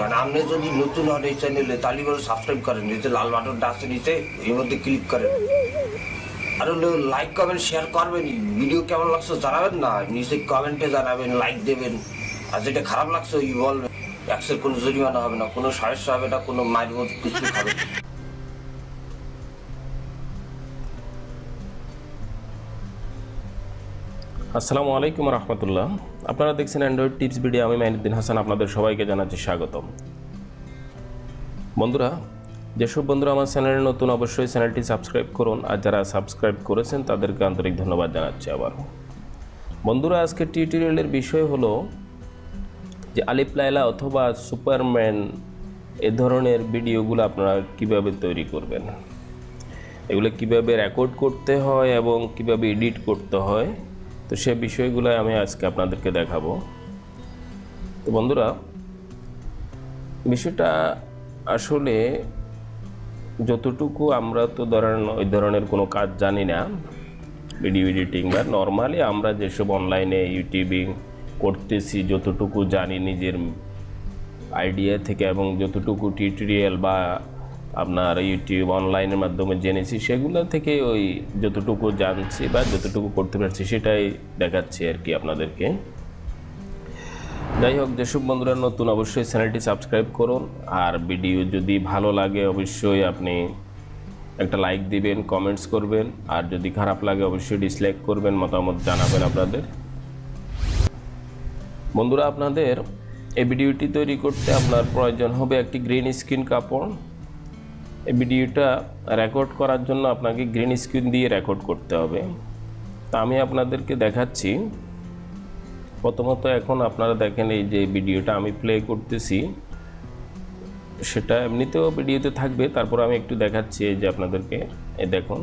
কারণ আপনি যদি নতুন হন এই চ্যানেলে তাহলে বলে সাবস্ক্রাইব করেন, নিচে লাল বাটনটা আছে নিচে, এর মধ্যে ক্লিক করেন। আর হলো লাইক কমেন্ট শেয়ার করবেন, ভিডিও কেমন লাগছে জানাবেন না, নিচে কমেন্টে জানাবেন, লাইক দেবেন। আর যেটা খারাপ লাগছে ওই বলবেন, ট্যাক্সের কোনো জরিমানা হবে না, কোনো সমস্যা হবে না, কোনো মায়ের মধ্যে কিছু খাবে না। আসসালামু আলাইকুম রহমতুল্লাহ। আপনারা দেখছেন অ্যান্ড্রয়েড টিপস ভিডিও। আমি মাইনুদ্দিন হাসান আপনাদের সবাইকে জানাচ্ছি স্বাগতম। বন্ধুরা, যেসব বন্ধুরা আমার চ্যানেলে নতুন অবশ্যই চ্যানেলটি সাবস্ক্রাইব করুন, আর যারা সাবস্ক্রাইব করেছেন তাদেরকে আন্তরিক ধন্যবাদ জানাচ্ছি আবার। বন্ধুরা, আজকের টিউটোরিয়ালের বিষয় হলো যে আলিফ লাইলা অথবা সুপারম্যান এ ধরনের ভিডিওগুলো আপনারা কিভাবে তৈরি করবেন, এগুলো কিভাবে রেকর্ড করতে হয় এবং কিভাবে এডিট করতে হয়, তো সে বিষয়গুলো আমি আজকে আপনাদেরকে দেখাবো। তো বন্ধুরা, বিষয়টা আসলে যতটুকু আমরা তো ধরেন ওই ধরনের কোনো কাজ জানি না, ভিডিও এডিটিং বা নর্মালি আমরা যেসব অনলাইনে ইউটিউবিং করতেছি, যতটুকু জানি নিজের আইডিয়া থেকে এবং যতটুকু টিউটোরিয়াল বা আপনার ইউটিউব অনলাইনের মাধ্যমে জেনেছি সেগুলো থেকে ওই যতটুকু জানছি বা যতটুকু করতে পারছি সেটাই দেখাচ্ছি আর কি আপনাদেরকে। যাই হোক, যেসব বন্ধুরা নতুন অবশ্যই চ্যানেলটি সাবস্ক্রাইব করুন, আর ভিডিও যদি ভালো লাগে অবশ্যই আপনি একটা লাইক দিবেন, কমেন্টস করবেন, আর যদি খারাপ লাগে অবশ্যই ডিসলাইক করবেন, মতামত জানাবেন আপনাদের। বন্ধুরা, আপনাদের এই ভিডিওটি তৈরি করতে আপনার প্রয়োজন হবে একটি গ্রিন স্ক্রিন কাপড়। এই ভিডিওটা রেকর্ড করার জন্য আপনাকে গ্রিন স্ক্রিন দিয়ে রেকর্ড করতে হবে। তা আমি আপনাদেরকে দেখাচ্ছি। প্রথমত এখন আপনারা দেখেন এই যে ভিডিওটা আমি প্লে করতেছি সেটা এমনিতেও ভিডিওতে থাকবে, তারপর আমি একটু দেখাচ্ছি এই যে আপনাদেরকে। এই দেখুন,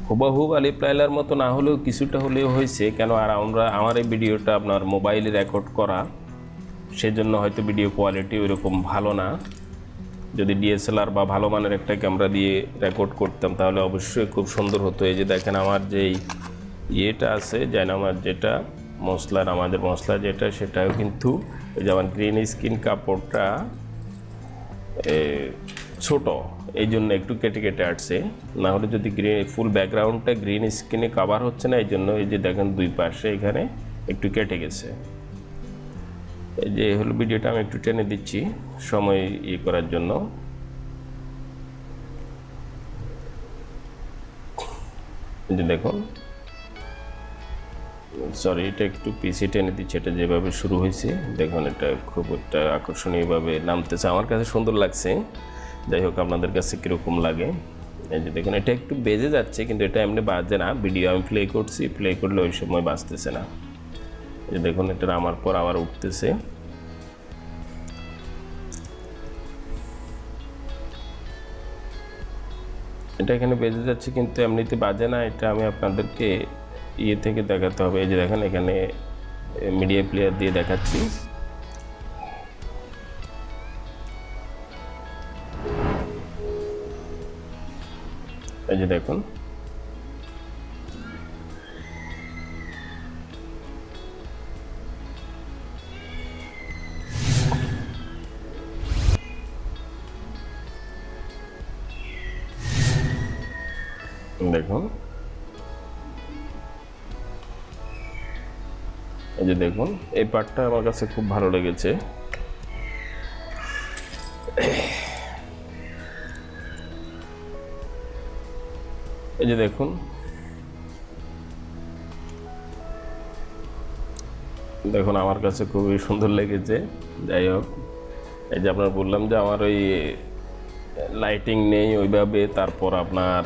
হুবহুব আলিফ লাইলার মতো না হলেও কিছুটা হলেও হয়েছে। কেন আর আমার এই ভিডিওটা আপনার মোবাইলে রেকর্ড করা, সেজন্য হয়তো ভিডিও কোয়ালিটি ওইরকম ভালো না। যদি ডিএসএলআর বা ভালো মানের একটা ক্যামেরা দিয়ে রেকর্ড করতাম তাহলে অবশ্যই খুব সুন্দর হতো। এই যে দেখেন আমার যেই ইয়েটা আছে, আমার যেটা আমাদের মশলা যেটা, সেটাও কিন্তু এই যে আমার গ্রিন স্ক্রিন কাপড়টা ছোট, এই জন্য একটু কেটে কেটে আসছে। না হলে যদি ফুল ব্যাকগ্রাউন্ডটা গ্রিন স্ক্রিনে কভার হচ্ছে না, এই জন্য এই যে দেখেন দুই পাশে এখানে একটু কেটে গেছে। এই যে হলো ভিডিওটা আমি একটু টেনে দিচ্ছি সময় ইয়ে করার জন্য। এই যে দেখুন, সরি এটা একটু পিছিয়ে টেনে দিচ্ছি। এটা যেভাবে শুরু হয়েছে দেখুন, এটা খুব একটা আকর্ষণীয়ভাবে নামতেছে, আমার কাছে সুন্দর লাগছে। যাই হোক, আপনাদের কাছে কীরকম লাগে। এই যে দেখুন, এটা একটু বেজে যাচ্ছে কিন্তু এটা এমনি বাজে না। ভিডিও আমি প্লে করছি, প্লে করলে ওই সময় বাজতেছে না। এই যে দেখুন, এটা আমার পর আবার উঠতেছে। এটা এখানে বেজে যাচ্ছে কিন্তু এমনিতে বাজে না। এটা আমি আপনাদেরকে ইয়ে থেকে দেখাতে হবে। এই যে দেখেন, এখানে মিডিয়া প্লেয়ার দিয়ে দেখাচ্ছি। এই যে দেখুন, দেখুন, এই যে দেখুন, এই পার্টটা আমার কাছে খুব ভালো লেগেছে। এই যে দেখুন, দেখুন আমার কাছে খুবই সুন্দর লেগেছে। যাই হোক, এই যে আপনার বললাম যে আমার ওই লাইটিং নেই ওইভাবে, তারপর আপনার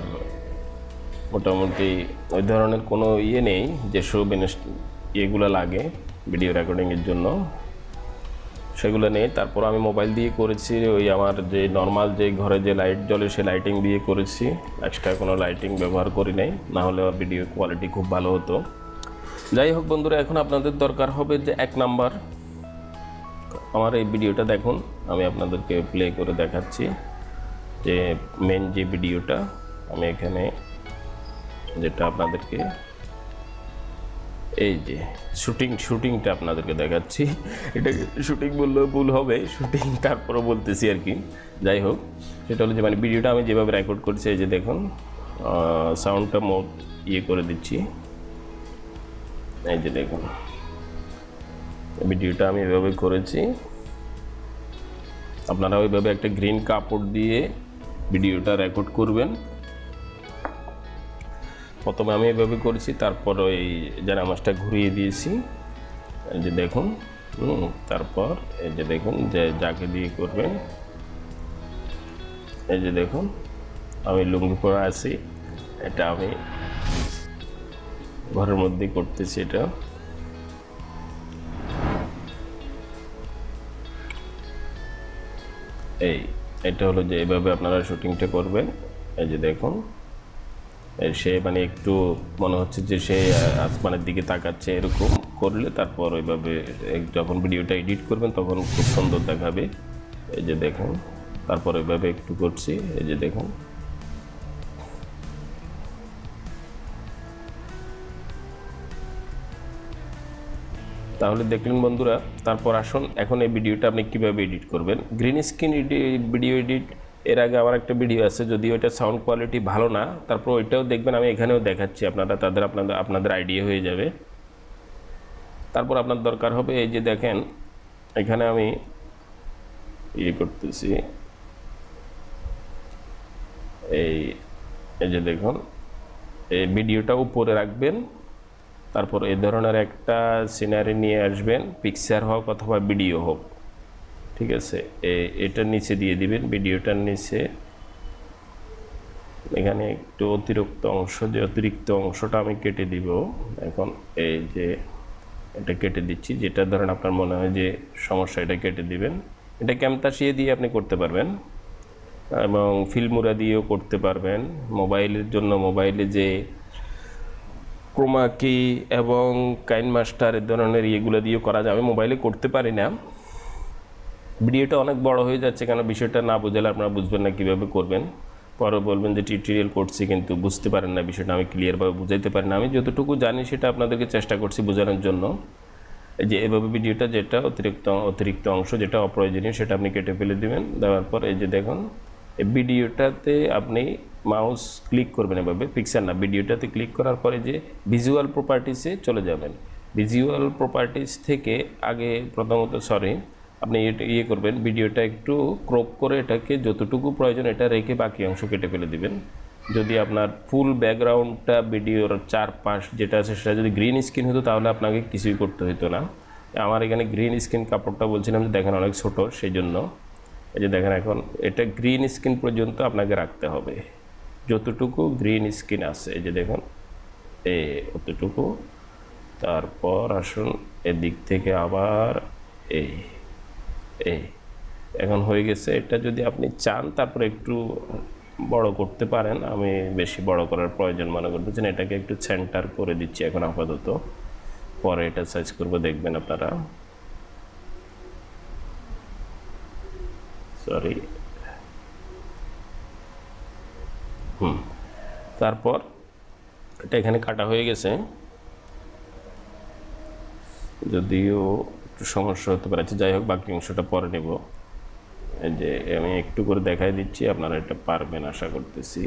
মোটামুটি ওই ধরনের কোনো ইয়ে নেই যেসব ইয়েগুলো লাগে ভিডিও রেকর্ডিংয়ের জন্য, সেগুলো নেই। তারপর আমি মোবাইল দিয়ে করেছি, ওই আমার যে নর্মাল যে ঘরে যে লাইট জ্বলে সে লাইটিং দিয়ে করেছি, এক্সট্রা কোনো লাইটিং ব্যবহার করি নাই, না হলে ভিডিও কোয়ালিটি খুব ভালো হতো। যাই হোক বন্ধুরা, এখন আপনাদের দরকার হবে যে 1 নাম্বার, আমার এই ভিডিওটা দেখুন, আমি আপনাদেরকে প্লে করে দেখাচ্ছি যে মেন যে ভিডিওটা আমি এখানে যেটা আপনাদেরকে এই যে শুটিংটা আপনাদেরকে দেখাচ্ছি। এটা শুটিং বললেও ভুল হবে, শুটিং তারপরও বলতেছি আর কি। যাই হোক, সেটা হলো যে মানে ভিডিওটা আমি যেভাবে রেকর্ড করছি, এই যে দেখুন সাউন্ডটা মোড করে দিচ্ছি। এই যে দেখুন ভিডিওটা আমি এভাবে করেছি। আপনারা ওইভাবে একটা গ্রিন কাপড় দিয়ে ভিডিওটা রেকর্ড করবেন। প্রথমে আমি এভাবে করেছি, তারপর ওই জানা মাছটা ঘুরিয়ে দিয়েছি। এই যে দেখুন, তারপর এই যে দেখুন যে যাকে দিয়ে করবেন, এই যে দেখুন আমি লুঙ্গি পরে আছি, এটা আমি ঘরের মধ্যেই করতেছি। এটা হলো যে এভাবে আপনারা শুটিংটা করবেন। এই যে দেখুন সে মানে একটু মনে হচ্ছে যে সে আসমানের দিকে তাকাচ্ছে, এরকম করলে তারপর ওইভাবে যখন ভিডিওটা এডিট করবেন তখন খুব সুন্দর দেখাবে। এই যে দেখুন তারপর ওইভাবে একটু করছি। এই যে দেখুন তাহলে দেখলেন বন্ধুরা। তারপর আসুন এখন এই ভিডিওটা আপনি কীভাবে এডিট করবেন। গ্রিন স্ক্রিন ভিডিও এডিট এর আগে আমার একটা ভিডিও আছে, যদিও এটা সাউন্ড কোয়ালিটি ভালো না, তারপর ওইটাও দেখবেন, আমি এখানেও দেখাচ্ছি, আপনাদের আইডিয়া হয়ে যাবে। তারপর আপনার দরকার হবে এই যে দেখেন এখানে আমি করতেছি, এই যে দেখুন এই ভিডিওটা উপরে রাখবেন, তারপর এই ধরনের একটা সিনারি নিয়ে আসবেন, পিকচার হোক অথবা ভিডিও হোক, ঠিক আছে। এটার নিচে দিয়ে দিবেন, ভিডিওটার নিচে এখানে একটু অতিরিক্ত অংশটা আমি কেটে দিব। এখন এই যে এটা কেটে দিচ্ছি, যেটা ধরেন আপনার মনে হয় যে সমস্যা, এটা কেটে দিবেন। এটা ক্যামতাসিয়া দিয়ে আপনি করতে পারবেন এবং ফিল্মুরা দিয়েও করতে পারবেন। মোবাইলের জন্য মোবাইলে যে ক্রোমা কি এবং কাইন মাস্টার এর ধরনের ইয়েগুলো দিয়েও করা যায়। আমি মোবাইলে করতে পারি না, ভিডিওটা অনেক বড় হয়ে যাচ্ছে, কেন বিষয়টা না বুঝলে আপনারা বুঝবেন না কীভাবে করবেন। পরে বলবেন যে টিউটোরিয়াল করছি কিন্তু বুঝতে পারেন না, বিষয়টা আমি ক্লিয়ারভাবে বুঝাইতে পারি না। আমি যতটুকু জানি সেটা আপনাদেরকে চেষ্টা করছি বোঝানোর জন্য। যে এভাবে ভিডিওটা যেটা অতিরিক্ত অংশ যেটা অপ্রয়োজনীয় সেটা আপনি কেটে ফেলে দেবেন। দেওয়ার পর এই যে দেখুন এই ভিডিওটাতে আপনি মাউস ক্লিক করবেন, এভাবে পিকচার না, ভিডিওটাতে ক্লিক করার পরে যে ভিজুয়াল প্রপার্টিসে চলে যাবেন। ভিজুয়াল প্রপার্টিস থেকে আগে প্রথমত আপনি করবেন, ভিডিওটা একটু ক্রপ করে এটাকে যতটুকু প্রয়োজন এটা রেখে বাকি অংশ কেটে ফেলে দিবেন। যদি আপনার ফুল ব্যাকগ্রাউন্ডটা ভিডিওর চারপাশ যেটা আছে সেটা যদি গ্রিন স্ক্রিন হতো তাহলে আপনাকে কিছুই করতে হতো না। আমার এখানে গ্রিন স্ক্রিন কাপড়টা বলছিলাম যে দেখেন অনেক ছোট, সেই জন্য এই যে দেখেন এখন এটা গ্রিন স্ক্রিন পর্যন্ত আপনাকে রাখতে হবে, যতটুকু গ্রিন স্ক্রিন আছে। এই যে দেখুন অতটুকু। তারপর আসুন এদিক থেকে আবার এখন হয়ে গেছে। এটা যদি আপনি চান তারপরে একটু বড় করতে পারেন, আমি বেশি বড় করার প্রয়োজন মনে করতেছেন। এটাকে একটু সেন্টার করে দিচ্ছি এখন আপাতত, পরে এটা সাইজ করব, দেখবেন আপনারা। তারপর এটা এখানে কাটা হয়ে গেছে, যদিও একটু সমস্যা হতে পারে, যাই হোক বাকি অংশটা পরে নেব। এই যে আমি একটু করে দেখাই দিচ্ছি, আপনারা এটা পারবেন আশা করতেছি।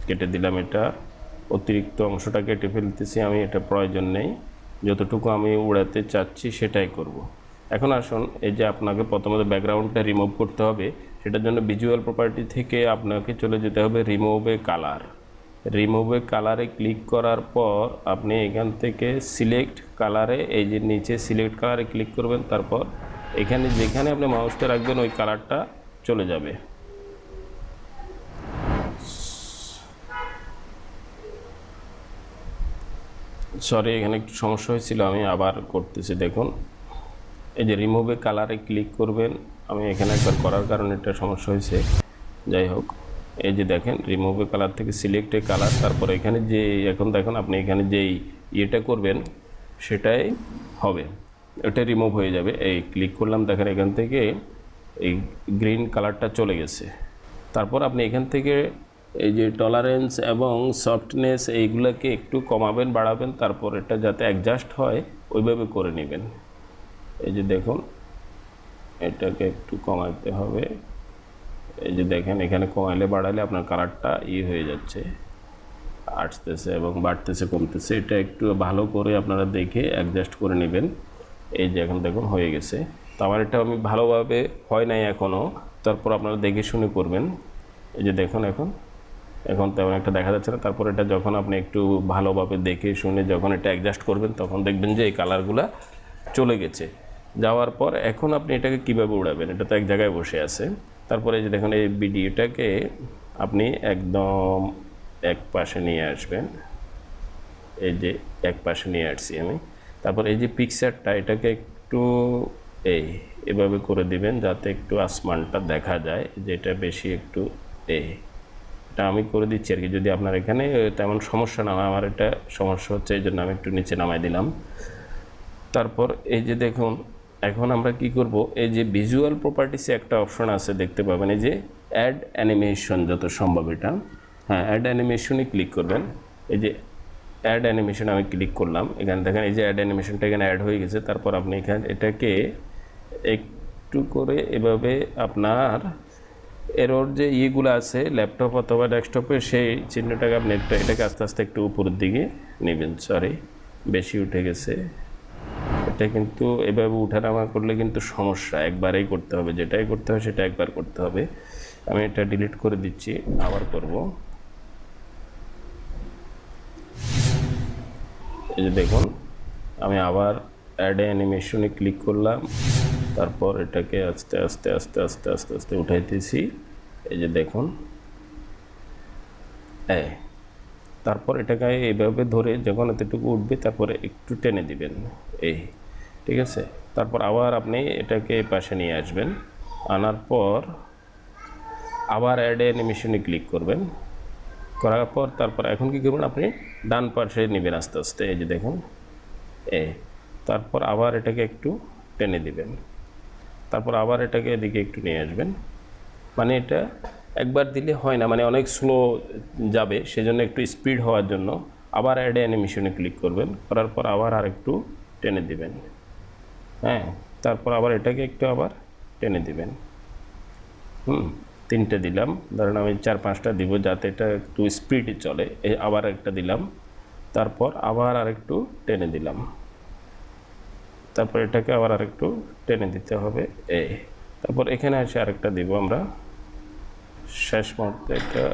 কেটে দিলাম, এটা অতিরিক্ত অংশটা কেটে ফেলতেছি আমি, এটা প্রয়োজন নেই, যতটুকু আমি উড়াতে চাচ্ছি সেটাই করব। এখন আসুন এই যে আপনাকে প্রথমত ব্যাকগ্রাউন্ডটা রিমুভ করতে হবে, সেটার জন্য ভিজুয়াল প্রপার্টি থেকে আপনাকে চলে যেতে হবে রিমুভে কালার। রিমুভে কালারে ক্লিক করার পর আপনি এখান থেকে সিলেক্ট কালারে, এই যে নিচে সিলেক্ট কালারে ক্লিক করবেন, তারপর এখানে যেখানে আপনি মাউসটা রাখবেন ওই কালারটা চলে যাবে। এখানে একটু সমস্যা হয়েছিল, আমি আবার করতেছি। দেখুন এই যে রিমুভে কালারে ক্লিক করবেন, আমি এখানে একবার করার কারণে এটা সমস্যা হয়েছে। যাই হোক এই যে দেখেন রিমুভে কালার থেকে সিলেক্টে কালার, তারপর এখানে যে এখন দেখুন আপনি এখানে যেই ইয়েটা করবেন সেটাই হবে। ওটা রিমুভ হয়ে যাবে। এই ক্লিক করলাম, দেখেন এখান থেকে এই গ্রিন কালারটা চলে গেছে। তারপর আপনি এখান থেকে এই যে টলারেন্স এবং সফটনেস এইগুলোকে একটু কমাবেন বাড়াবেন, তারপর এটা যাতে অ্যাডজাস্ট হয় ওইভাবে করে নেবেন। এই যে দেখুন এটাকে একটু কমাতে হবে। এই যে দেখেন এখানে কমাইলে বাড়াইলে আপনার কালারটা হয়ে যাচ্ছে, আসতেছে এবং বাড়তেছে কমতেছে। এটা একটু ভালো করে আপনারা দেখে অ্যাডজাস্ট করে নেবেন। এই যে এখন দেখুন হয়ে গেছে। তো আমার এটা আমি ভালোভাবে হয় নাই এখনও, তারপর আপনারা দেখে শুনে করবেন। এই যে দেখুন এখন তেমন একটা দেখা যাচ্ছে না। তারপর এটা যখন আপনি একটু ভালোভাবে দেখে শুনে যখন এটা অ্যাডজাস্ট করবেন তখন দেখবেন যে এই কালারগুলো চলে গেছে। যাওয়ার পর এখন আপনি এটাকে কীভাবে উড়াবেন, এটা তো এক জায়গায় বসে আছে। তারপরে এই যে দেখুন এই ভিডিওটাকে আপনি একদম এক পাশে নিয়ে আসবেন। এই যে এক পাশে নিয়ে আসছি আমি। তারপর এই যে পিকচারটা এটাকে একটু এভাবে করে দিবেন যাতে একটু আসমানটা দেখা যায়, যেটা বেশি একটু এটা আমি করে দিচ্ছি আর কি। যদি আপনার এখানে তেমন সমস্যা না হয়, আমার এটা সমস্যা হচ্ছে এই জন্য আমি একটু নিচে নামাই দিলাম। তারপর এই যে দেখুন এখন আমরা কি করব, এই যে ভিজুয়াল প্রপার্টিসে একটা অপশন আছে দেখতে পাবেন, এই যে অ্যাড অ্যানিমেশন, যত সম্ভব এটা, হ্যাঁ অ্যাড অ্যানিমেশনে ক্লিক করবেন। এই যে অ্যাড অ্যানিমেশন আমি ক্লিক করলাম, এখানে দেখেন এই যে অ্যাড অ্যানিমেশনটা এখানে অ্যাড হয়ে গেছে। তারপর আপনি এখানে এটাকে একটু করে এভাবে আপনার এরর যে ইয়েগুলো আছে ল্যাপটপ অথবা ডেস্কটপে সেই চিহ্নটাকে আপনি এটাকে আস্তে আস্তে একটু উপরের দিকে নেবেন। সরি বেশি উঠে গেছে, এটা কিন্তু এভাবে উঠানামা করলে কিন্তু সমস্যা, একবারেই করতে হবে, যেটাই করতে হয় সেটা একবার করতে হবে। আমি এটা ডিলিট করে দিচ্ছি, আবার করব। এই যে দেখুন আমি আবার অ্যাড অ্যানিমেশনে ক্লিক করলাম, তারপর এটাকে আস্তে আস্তে আস্তে আস্তে আস্তে আস্তে উঠাইতেছি। এই যে দেখুন তারপর এটাকে এইভাবে ধরে যখন এতটুকু উঠবে তারপরে একটু টেনে দিবেন, ঠিক আছে। তারপর আবার আপনি এটাকে এই পাশে নিয়ে আসবেন, আনার পর আবার অ্যাড অ্যানিমেশনে ক্লিক করবেন, করার পর তারপর এখন কি করবেন, আপনি ডান পাশে নেবেন আস্তে আস্তে। এই যে দেখুন তারপর আবার এটাকে একটু টেনে দিবেন, তারপর আবার এটাকে এদিকে একটু নিয়ে আসবেন। মানে এটা একবার দিলে হয় না, মানে অনেক স্লো যাবে, সেজন্য একটু স্পিড হওয়ার জন্য আবার অ্যাড অ্যানিমেশনে ক্লিক করবেন, করার পর আবার আরেকটু টেনে দিবেন, হ্যাঁ। তারপর আবার এটাকে একটু আবার টেনে দিবেন, তিনটে দিলাম, ধরেন আমি 4-5টা দিব যাতে এটা একটু স্পিডে চলে। এই আবার একটা দিলাম, তারপর আবার আরেকটু টেনে দিলাম, তারপর এটাকে আবার আরেকটু টেনে দিতে হবে। তারপর এখানে এসে আরেকটা দিব আমরা শেষ মুহূর্তে এটা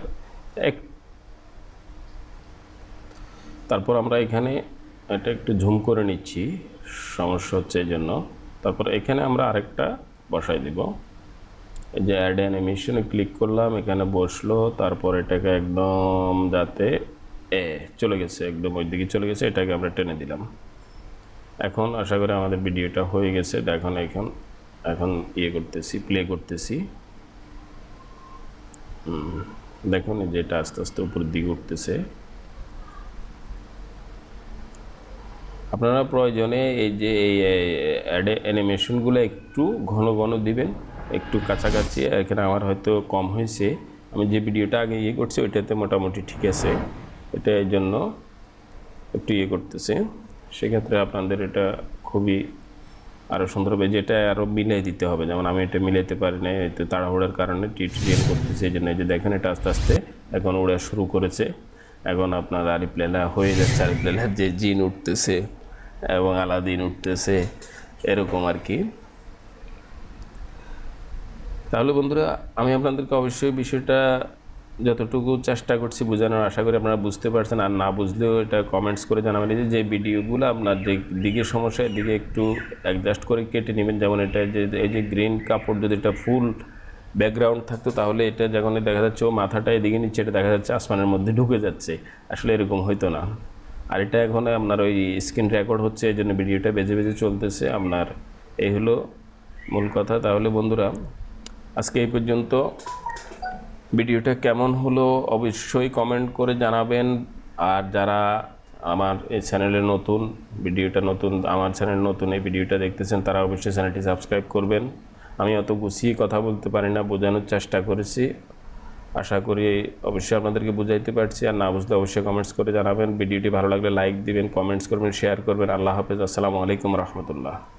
তারপর আমরা এখানে এটা একটু ঝুম করে নিচ্ছি, সমস্যা হচ্ছে এই জন্য। তারপর এখানে আমরা আরেকটা বসাই দিব। এই যে অ্যাড অ্যানিমেশনে ক্লিক করলাম, এখানে বসলো, তারপর এটাকে একদম যাতে চলে গেছে, একদম ওই দিকে চলে গেছে, এটাকে আমরা টেনে দিলাম। এখন আশা করি আমাদের ভিডিওটা হয়ে গেছে। দেখুন এখন করতেছি, প্লে করতেছি, দেখুন এই যে এটা আস্তে আস্তে উপরের দিকে উঠতেছে। আপনারা প্রয়োজনে এই যে এই অ্যানিমেশনগুলো একটু ঘন ঘন দিবেন, একটু কাছাকাছি। এখানে আমার হয়তো কম হয়েছে, আমি যে ভিডিওটা আগে করছি ওইটাতে মোটামুটি ঠিক আছে, এটা এই জন্য একটু করতেছে। সেক্ষেত্রে আপনাদের এটা খুবই আরও সুন্দর হবে, যেটা আরও মিলাই দিতে হবে। যেমন আমি এটা মিলাইতে পারি না, এতে তাড়াহুড়ার কারণে টিউটোরিয়াল করতেছে, এই জন্য এই যে দেখেন এটা আস্তে আস্তে এখন উড়া শুরু করেছে। এখন আপনার আলিফ লাইলা হয়ে যাচ্ছে, আলিফ লাইলার যে জিন উঠতেছে এবং আলাদিন উঠতেছে, এরকম আর কি। তাহলে বন্ধুরা আমি আপনাদেরকে অবশ্যই বিষয়টা যতটুকু চেষ্টা করছি বোঝানোর, আশা করি আপনারা বুঝতে পারছেন। আর না বুঝলেও এটা কমেন্টস করে জানাবেন। যে ভিডিওগুলো আপনার দিকে সমস্যা এদিকে একটু অ্যাডজাস্ট করে কেটে নেবেন। যেমন এটা যে এই যে গ্রিন কাপড় যদি এটা ফুল ব্যাকগ্রাউন্ড থাকতো তাহলে এটা যখন দেখা যাচ্ছে ও মাথাটা এদিকে নিচ্ছে, এটা দেখা যাচ্ছে আসমানের মধ্যে ঢুকে যাচ্ছে, আসলে এরকম হইতো না। আর এটা এখন আপনার ওই স্ক্রিন রেকর্ড হচ্ছে, এই জন্য ভিডিওটা বেজে বেজে চলতেছে আপনার, এই হলো মূল কথা। তাহলে বন্ধুরা আজকে এই পর্যন্ত। ভিডিওটা কেমন হলো অবশ্যই কমেন্ট করে জানাবেন। আর যারা আমার এই চ্যানেলে নতুন, ভিডিওটা নতুন, আমার চ্যানেল নতুন, এই ভিডিওটা দেখতেছেন তারা অবশ্যই চ্যানেলটি সাবস্ক্রাইব করবেন। আমি অত গুছিয়ে কথা বলতে পারি না, বোঝানোর চেষ্টা করেছি, আশা করি অবশ্যই আপনাদেরকে বুঝাইতে পারছি। আর না বুঝলে অবশ্যই কমেন্টস করে জানাবেন। ভিডিওটি ভালো লাগলে লাইক দিবেন, কমেন্টস করবেন, শেয়ার করবেন। আল্লাহ হাফেজ, আসসালামু আলাইকুম রহমতুল্লাহ।